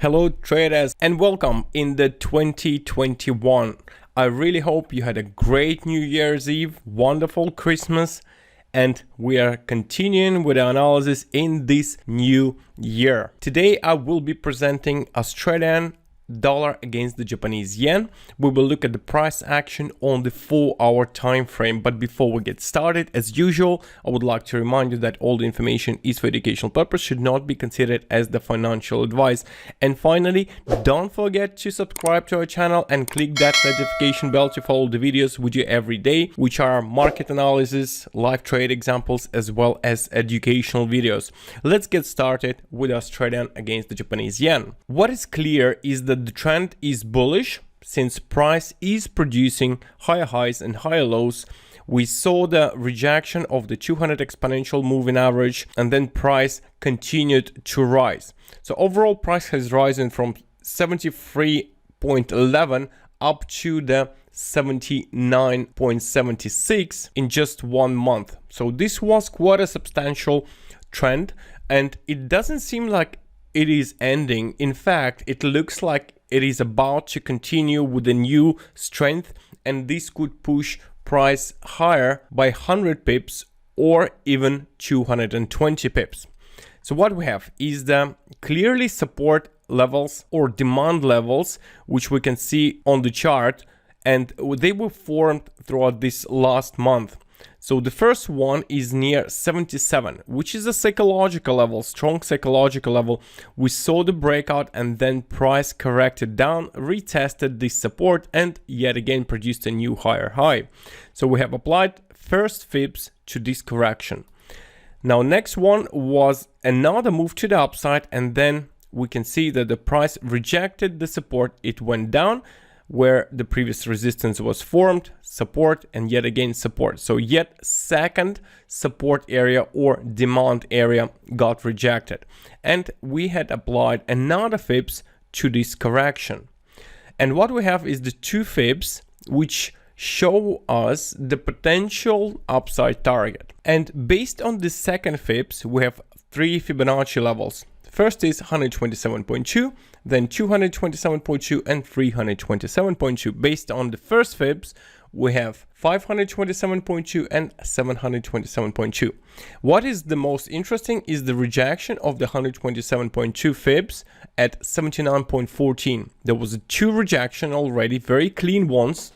Hello traders and welcome in the 2021. I really hope you had a great New Year's Eve, wonderful Christmas, and we are continuing with our analysis in this new year. Today I will be presenting Australian dollar against the Japanese yen. We will look at the price action on the 4-hour time frame. But before we get started, as usual, I would like to remind you that all the information is for educational purpose, should not be considered as the financial advice. And finally, don't forget to subscribe to our channel and click that notification bell to follow the videos we do every day, which are market analysis, live trade examples, as well as educational videos. Let's get started with Australian against the Japanese yen. What is clear is that the trend is bullish since price is producing higher highs and higher lows. We saw the rejection of the 200 exponential moving average, and then price continued to rise. So overall price has risen from 73.11 up to the 79.76 in just 1 month. So this was quite a substantial trend, and it doesn't seem like it is ending. In fact, it looks like it is about to continue with a new strength, and this could push price higher by 100 pips or even 220 pips. So what we have is the clearly support levels or demand levels, which we can see on the chart, and they were formed throughout this last month. So the first one is near 77, which is a psychological level, strong psychological level. We saw the breakout and then price corrected down, retested this support, and yet again produced a new higher high. So we have applied first fibs to this correction. Now next one was another move to the upside, and then we can see that the price rejected the support. It went down where the previous resistance was formed, support, and yet again support. So yet second support area or demand area got rejected. And we had applied another fibs to this correction. And what we have is the two fibs which show us the potential upside target. And based on the second fibs, we have three Fibonacci levels. First is 127.2, then 227.2 and 327.2. Based on the first fibs, we have 527.2 and 727.2. What is the most interesting is the rejection of the 127.2 fibs at 79.14. There was a two rejection already, very clean ones,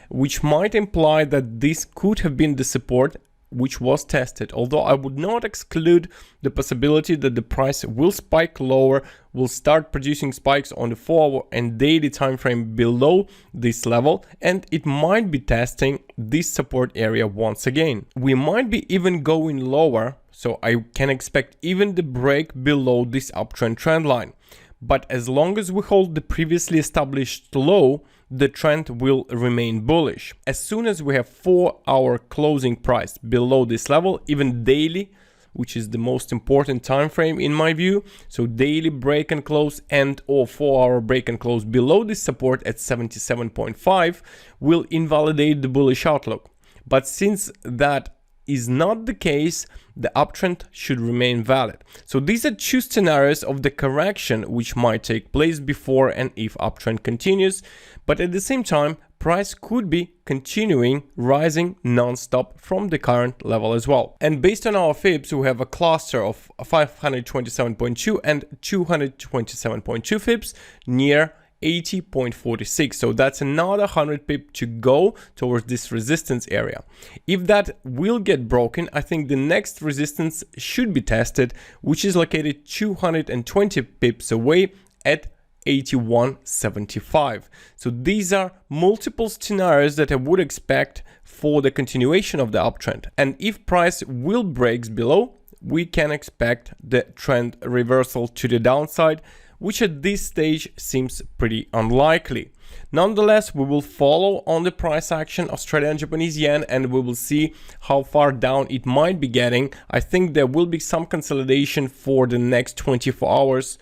which might imply that this could have been the support which was tested, although I would not exclude the possibility that the price will spike lower, will start producing spikes on the 4-hour and daily time frame below this level, and it might be testing this support area once again. We might be even going lower, so I can expect even the break below this uptrend trend line. But as long as we hold the previously established low, the trend will remain bullish. As soon as we have 4-hour closing price below this level, even daily, which is the most important time frame in my view, so daily break and close and or 4-hour break and close below this support at 77.5 will invalidate the bullish outlook. But since that is not the case, the uptrend should remain valid. So these are two scenarios of the correction which might take place before and if uptrend continues, but at the same time price could be continuing rising non-stop from the current level as well. And based on our fibs, we have a cluster of 527.2 and 227.2 fibs near 80.46. So that's another 100 pip to go towards this resistance area. If that will get broken, I think the next resistance should be tested, which is located 220 pips away at 81.75. So these are multiple scenarios that I would expect for the continuation of the uptrend. And if price will break below, we can expect the trend reversal to the downside, which at this stage seems pretty unlikely. Nonetheless, we will follow on the price action Australian Japanese yen, and we will see how far down it might be getting. I think there will be some consolidation for the next 24 hours,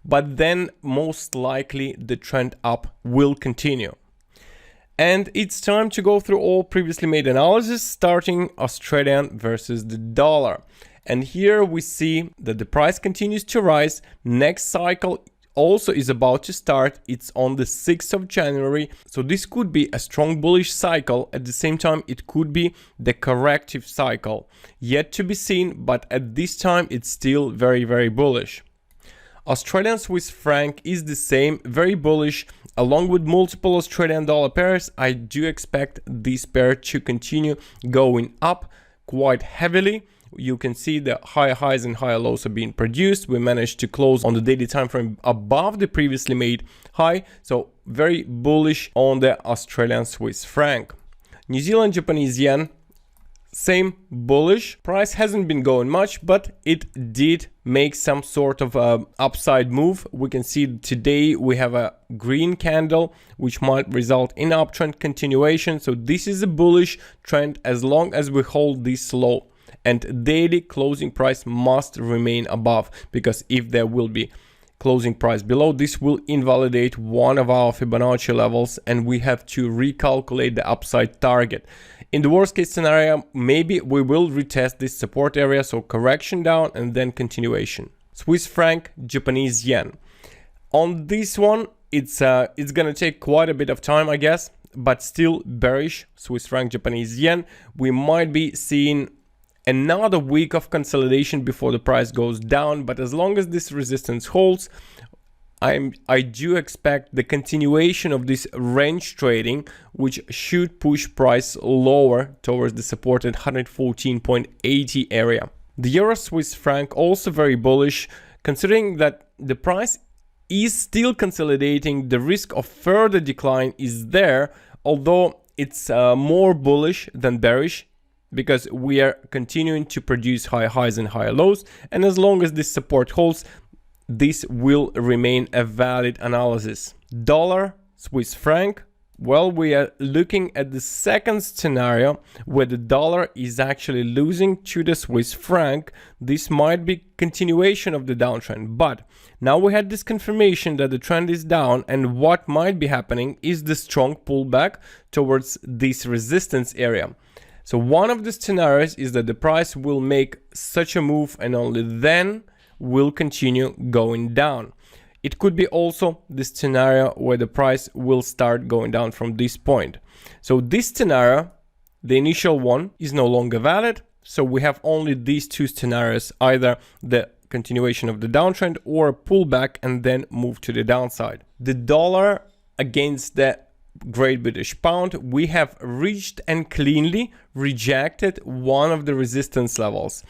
but then most likely the trend up will continue. And it's time to go through all previously made analysis, starting Australian versus the dollar. And here we see that the price continues to rise. Next cycle also is about to start. It's on the 6th of January. So this could be a strong bullish cycle. At the same time, it could be the corrective cycle. Yet to be seen, but at this time, it's still very, very bullish. Australian Swiss franc is the same, very bullish. Along with multiple Australian dollar pairs, I do expect this pair to continue going up quite heavily. You can see the higher highs and higher lows are being produced. We managed to close on the daily time frame above the previously made high. So very bullish on the Australian Swiss franc. New Zealand Japanese yen, same bullish. Price hasn't been going much, but it did make some sort of upside move. We can see today we have a green candle, which might result in uptrend continuation. So this is a bullish trend as long as we hold this low. And daily closing price must remain above, because if there will be closing price below, this will invalidate one of our Fibonacci levels and we have to recalculate the upside target. In the worst case scenario, maybe we will retest this support area, so correction down and then continuation. Swiss franc, Japanese yen. On this one, it's gonna take quite a bit of time, I guess, but still bearish. Swiss franc, Japanese yen. We might be seeing another week of consolidation before the price goes down, but as long as this resistance holds, I do expect the continuation of this range trading, which should push price lower towards the supported 114.80 area. The Euro Swiss franc also very bullish, considering that the price is still consolidating. The risk of further decline is there, although it's more bullish than bearish, because we are continuing to produce higher highs and higher lows. And as long as this support holds, this will remain a valid analysis. Dollar, Swiss franc. Well, we are looking at the second scenario where the dollar is actually losing to the Swiss franc. This might be continuation of the downtrend, but now we had this confirmation that the trend is down, and what might be happening is the strong pullback towards this resistance area. So one of the scenarios is that the price will make such a move and only then will continue going down. It could be also the scenario where the price will start going down from this point. So this scenario, the initial one, is no longer valid. So we have only these two scenarios, either the continuation of the downtrend or a pullback and then move to the downside. The dollar against the Great British Pound, we have reached and cleanly rejected one of the resistance levels.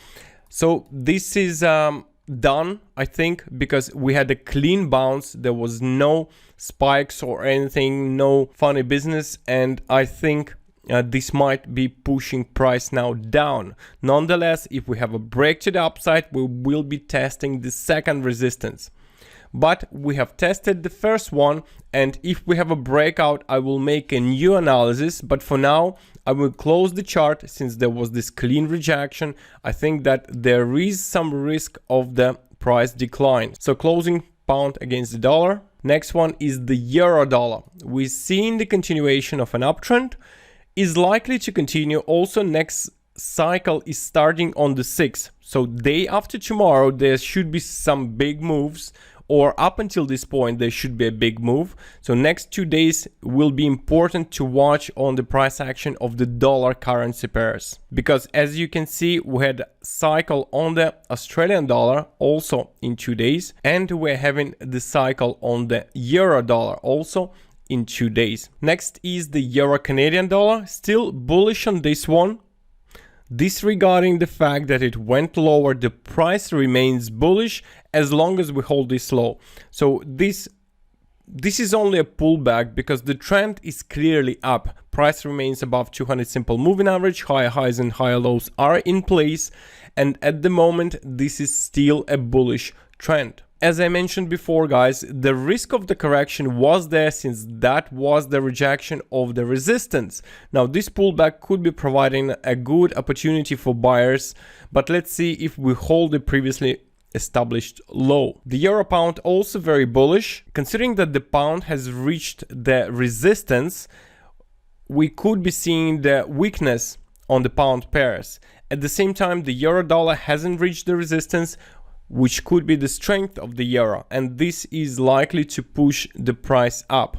So this is done, I think, because we had a clean bounce. There was no spikes or anything, no funny business, and I think this might be pushing price now down. Nonetheless, if we have a break to the upside, we will be testing the second resistance. But we have tested the first one, and if we have a breakout, I will make a new analysis. But for now, I will close the chart since there was this clean rejection. I think that there is some risk of the price decline. So closing pound against the dollar. Next one is the euro dollar. We're seeing the continuation of an uptrend, is likely to continue. Also, next cycle is starting on the 6th. So day after tomorrow, there should be some big moves, or up until this point, there should be a big move. So next 2 days will be important to watch on the price action of the dollar currency pairs. Because as you can see, we had a cycle on the Australian dollar also in 2 days. And we're having the cycle on the euro dollar also in 2 days. Next is the euro Canadian dollar. Still bullish on this one. Disregarding the fact that it went lower, the price remains bullish as long as we hold this low. So this is only a pullback because the trend is clearly up. Price remains above 200 simple moving average, higher highs and higher lows are in place, and at the moment this is still a bullish trend. As I mentioned before, guys, the risk of the correction was there since that was the rejection of the resistance. Now, this pullback could be providing a good opportunity for buyers, but let's see if we hold the previously established low. The euro pound also very bullish. Considering that the pound has reached the resistance, we could be seeing the weakness on the pound pairs. At the same time, the euro dollar hasn't reached the resistance. which could be the strength of the euro, and this is likely to push the price up.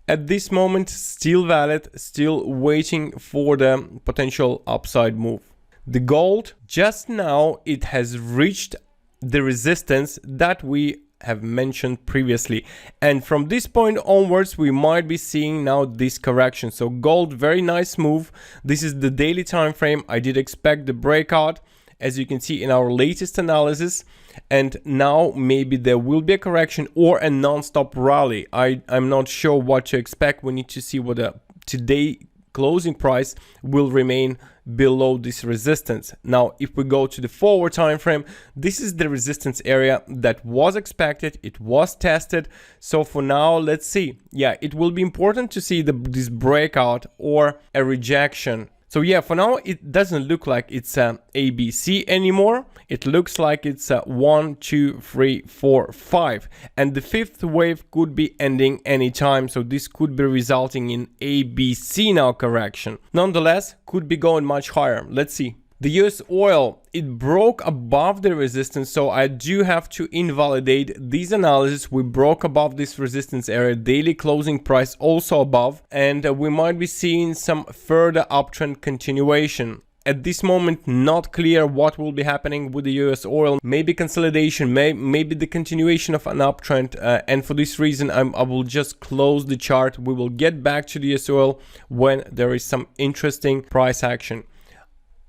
At this moment, still valid, still waiting for the potential upside move. The gold, just now it has reached the resistance that we have mentioned previously, and from this point onwards we might be seeing now this correction. So gold, very nice move. This is the daily time frame. I did expect the breakout, as you can see in our latest analysis, and now maybe there will be a correction or a non-stop rally. I'm not sure what to expect. We need to see what the today closing price will remain below this resistance. Now if we go to the forward time frame, this is the resistance area that was expected, it was tested. So for now, let's see. Yeah, it will be important to see this breakout or a rejection. So yeah, for now it doesn't look like it's ABC anymore. It looks like it's 1, 2, 3, 4, 5, and the fifth wave could be ending anytime. So this could be resulting in ABC now correction. Nonetheless, could be going much higher. Let's see. The US oil, it broke above the resistance, so I do have to invalidate this analysis. We broke above this resistance area, daily closing price also above, and we might be seeing some further uptrend continuation. At this moment, not clear what will be happening with the US oil. Maybe consolidation, maybe the continuation of an uptrend, and for this reason I will just close the chart. We will get back to the US oil when there is some interesting price action.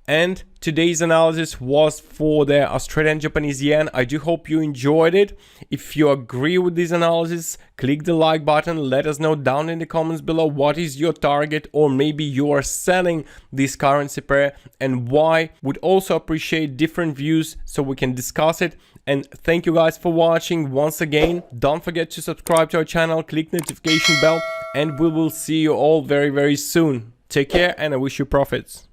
And today's analysis was for the Australian Japanese yen. I do hope you enjoyed it. If you agree with this analysis, click the like button. Let us know down in the comments below what is your target, or maybe you are selling this currency pair and why. Would also appreciate different views so we can discuss it. And thank you guys for watching once again. Don't forget to subscribe to our channel, click notification bell, and we will see you all very, very soon. Take care, and I wish you profits.